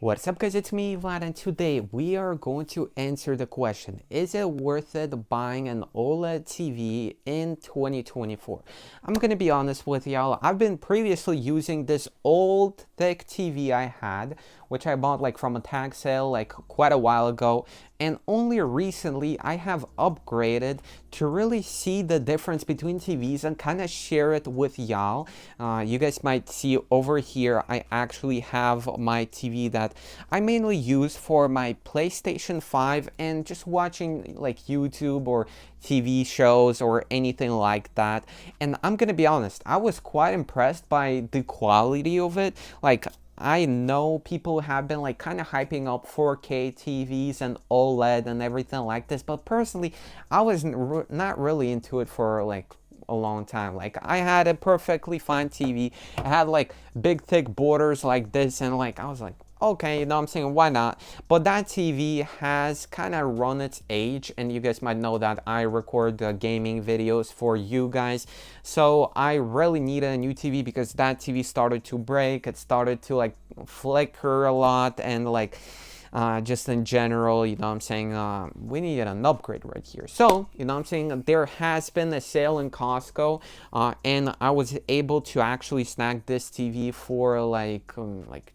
What's up guys, it's me Vlad, and today we are going to answer the question, is it worth it buying an OLED TV in 2024? I'm gonna be honest with y'all, I've been previously using this old thick TV I had, which I bought like from a tag sale like quite a while ago, and only recently I have upgraded to really see the difference between TVs and kind of share it with y'all. You guys might see over here I actually have my TV that I mainly use for my PlayStation 5 and just watching like YouTube or TV shows or anything like that. And I'm gonna be honest, I was quite impressed by the quality of it. Like, I know people have been like kind of hyping up 4K TVs and OLED and everything like this, but personally, I was not really into it for like a long time. Like, I had a perfectly fine TV. It had like big thick borders like this, and like I was like, okay, you know what I'm saying, why not? But that TV has kind of run its age, and you guys might know that I record gaming videos for you guys, so I really needed a new TV because that TV started to break. It started to like flicker a lot, and like just in general, you know what I'm saying, we needed an upgrade right here. So, you know what I'm saying, there has been a sale in Costco, and I was able to actually snag this TV for like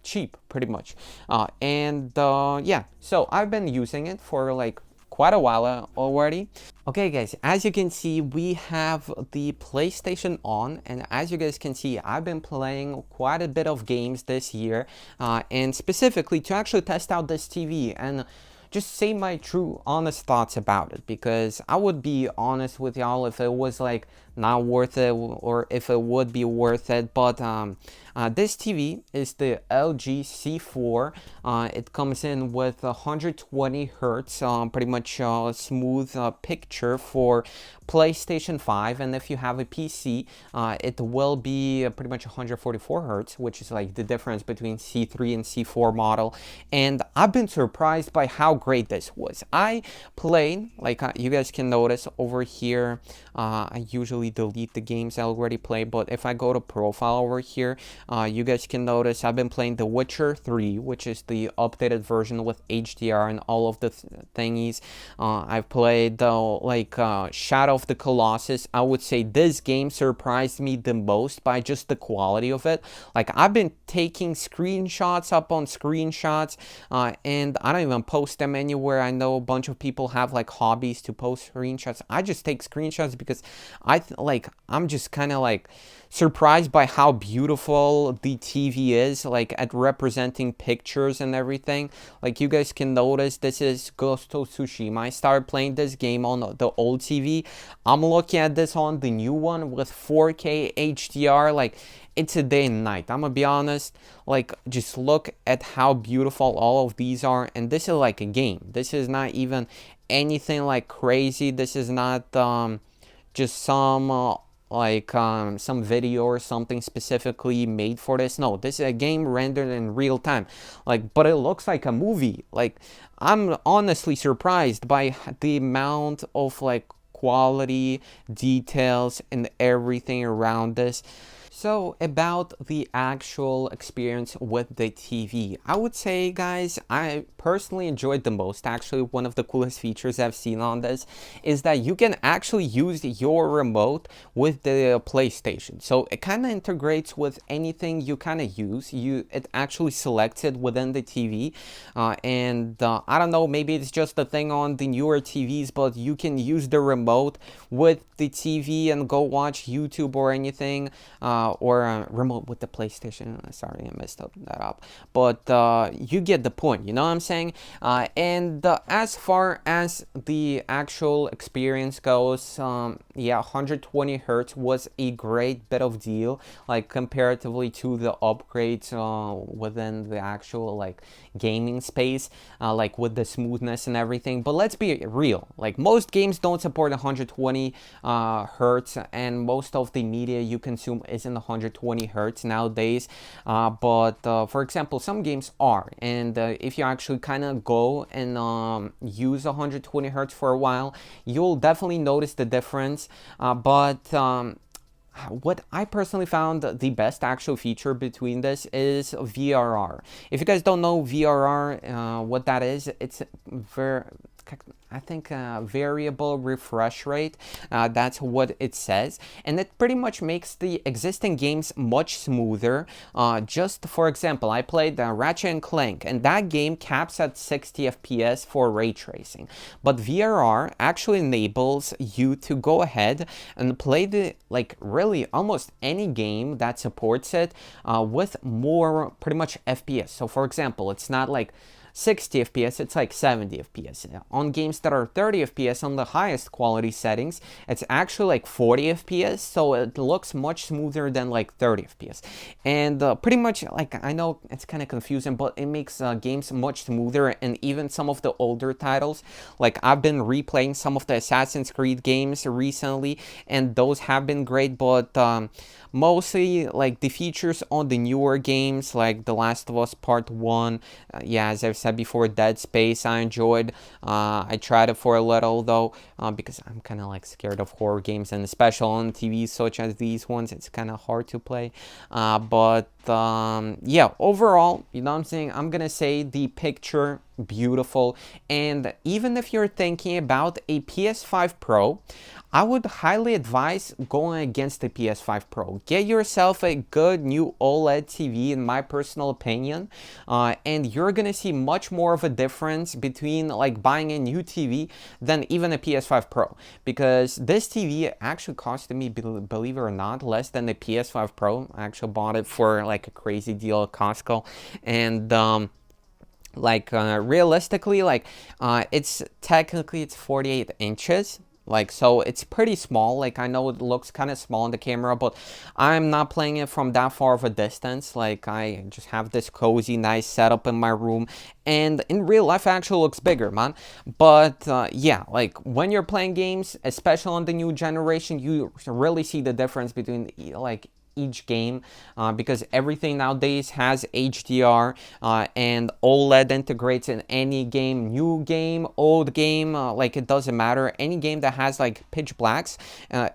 cheap, pretty much. Yeah, so I've been using it for like quite a while already. Okay guys, as you can see, we have the PlayStation on, and as you guys can see, I've been playing quite a bit of games this year, and specifically to actually test out this TV and just say my true honest thoughts about it, because I would be honest with y'all if it was like not worth it or if it would be worth it. But this TV is the LG C4. It comes in with 120 hertz, pretty much smooth picture for PlayStation 5, and if you have a PC, it will be pretty much 144 hertz, which is like the difference between C3 and C4 model. And I've been surprised by how great this was. I played, like you guys can notice over here, I usually delete the games I already played, but if I go to profile over here, you guys can notice I've been playing The Witcher 3, which is the updated version with HDR and all of the thingies. I've played Shadow of the Colossus. I would say this game surprised me the most by just the quality of it. Like, I've been taking screenshots up on screenshots, and I don't even post them anywhere. I know a bunch of people have like hobbies to post screenshots. I just take screenshots because I'm just kind of like surprised by how beautiful the TV is, like at representing pictures and everything. Like, you guys can notice this is Ghost of Tsushima. I started playing this game on the old TV. I'm looking at this on the new one with 4K HDR. Like, it's a day and night. I'm gonna be honest. Like, just look at how beautiful all of these are, and this is like a game. This is not even anything like crazy. This is not just some video or something specifically made for this. No, this is a game rendered in real time. Like, but it looks like a movie. Like, I'm honestly surprised by the amount of like quality, details, and everything around this. So, about the actual experience with the TV, I would say, guys, I personally enjoyed the most. Actually, one of the coolest features I've seen on this is that you can actually use your remote with the PlayStation. So it kind of integrates with anything you kind of use. It actually selects it within the TV, and I don't know, maybe it's just a thing on the newer TVs, but you can use the remote with the TV and go watch YouTube or anything. Or remote with the PlayStation. Sorry, I messed that up. But you get the point, you know what I'm saying? And as far as the actual experience goes, yeah, 120 hertz was a great bit of deal, like comparatively to the upgrades within the actual like gaming space, like with the smoothness and everything. But let's be real, like most games don't support 120 hertz, and most of the media you consume isn't 120 hertz nowadays, but for example, some games are, and if you actually kind of go and use 120 hertz for a while, you'll definitely notice the difference. But what I personally found the best actual feature between this is VRR. If you guys don't know VRR, what that is, it's very, I think, variable refresh rate. That's what it says, and it pretty much makes the existing games much smoother. Just for example, I played Ratchet and Clank, and that game caps at 60 FPS for ray tracing, but VRR actually enables you to go ahead and play the, like, really almost any game that supports it with more pretty much FPS. So for example, it's not like 60 FPS, it's like 70 FPS. On games that are 30 FPS on the highest quality settings, it's actually like 40 FPS, so it looks much smoother than like 30 FPS. And pretty much, like, I know it's kind of confusing, but it makes games much smoother, and even some of the older titles, like I've been replaying some of the Assassin's Creed games recently, and those have been great, but mostly like the features on the newer games like The Last of Us Part 1, yeah, as I've said before, Dead Space I enjoyed. I tried it for a little though, because I'm kind of like scared of horror games, and especially on TV such as these ones, it's kind of hard to play. But yeah, overall, you know what I'm saying, I'm gonna say the picture beautiful. And even if you're thinking about a PS5 Pro, I would highly advise going against the PS5 Pro. Get yourself a good new OLED TV, in my personal opinion, and you're gonna see much more of a difference between like buying a new TV than even a PS5 Pro, because this TV actually costed me, believe it or not, less than the PS5 Pro. I actually bought it for like a crazy deal at Costco, and like realistically, like it's technically it's 48 inches, like, so it's pretty small. Like, I know it looks kind of small in the camera, but I'm not playing it from that far of a distance. Like, I just have this cozy nice setup in my room, and in real life it actually looks bigger, man. But yeah, like when you're playing games, especially on the new generation, you really see the difference between like each game, because everything nowadays has HDR, and OLED integrates in any game, new game, old game, like it doesn't matter. Any game that has like pitch blacks,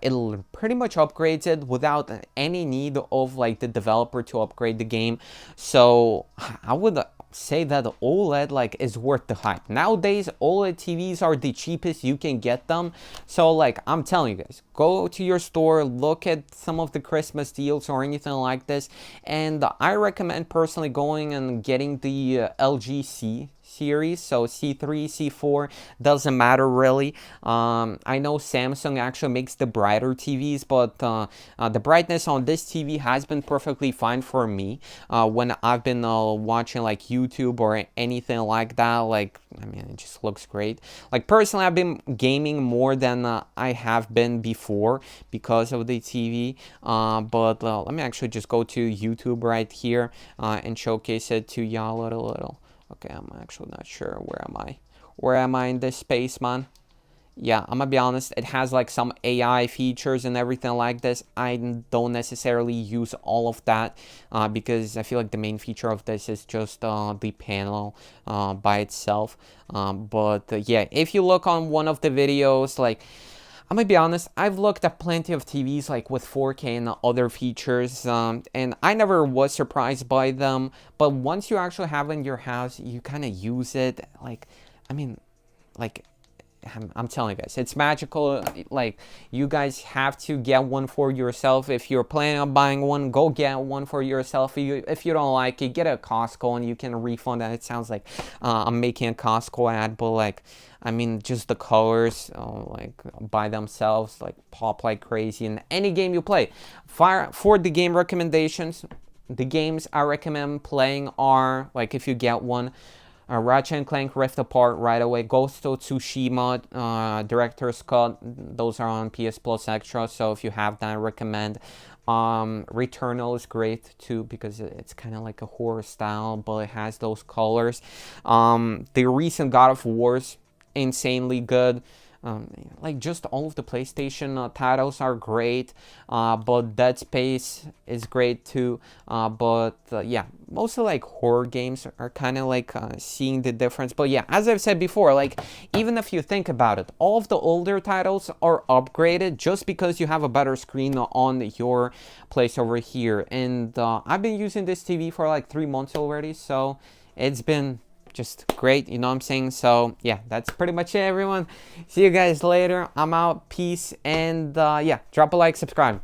it'll pretty much upgrades it without any need of like the developer to upgrade the game. So I would say that the OLED like is worth the hype. Nowadays OLED TVs are the cheapest you can get them, so like I'm telling you guys, go to your store, look at some of the Christmas deals or anything like this, and I recommend personally going and getting the LG C series, so C3, C4, doesn't matter really. I know Samsung actually makes the brighter TVs, but the brightness on this TV has been perfectly fine for me when I've been watching like YouTube or anything like that. Like, I mean, it just looks great. Like, personally, I've been gaming more than I have been before because of the TV, but let me actually just go to YouTube right here and showcase it to y'all a little. Okay, I'm actually not sure. Where am I? Where am I in this space, man? Yeah, I'm gonna be honest, it has like some AI features and everything like this. I don't necessarily use all of that because I feel like the main feature of this is just the panel by itself. But yeah, if you look on one of the videos, like, I'm gonna be honest, I've looked at plenty of TVs like with 4K and other features, and I never was surprised by them. But once you actually have it in your house, you kind of use it. Like, I mean, like, I'm telling you guys, it's magical. Like, you guys have to get one for yourself. If you're planning on buying one, go get one for yourself. If you don't like it, get a Costco and you can refund it. It sounds like I'm making a Costco ad, but like, I mean, just the colors, like by themselves, like pop like crazy in any game you play. For the game recommendations, the games I recommend playing are, like, if you get one, Ratchet and Clank Rift Apart right away, Ghost of Tsushima, Director's Cut, those are on PS Plus Extra, so if you have that, I recommend. Returnal is great too because it's kind of like a horror style, but it has those colors. The recent God of War's insanely good. like just all of the PlayStation titles are great, but Dead Space is great too. But yeah, mostly like horror games are kind of like seeing the difference. But yeah, as I've said before, like even if you think about it, all of the older titles are upgraded just because you have a better screen on your place over here. And I've been using this TV for like 3 months already, so it's been just great, you know what I'm saying? So yeah, that's pretty much it, everyone. See you guys later. I'm out. Peace. And yeah, drop a like, subscribe.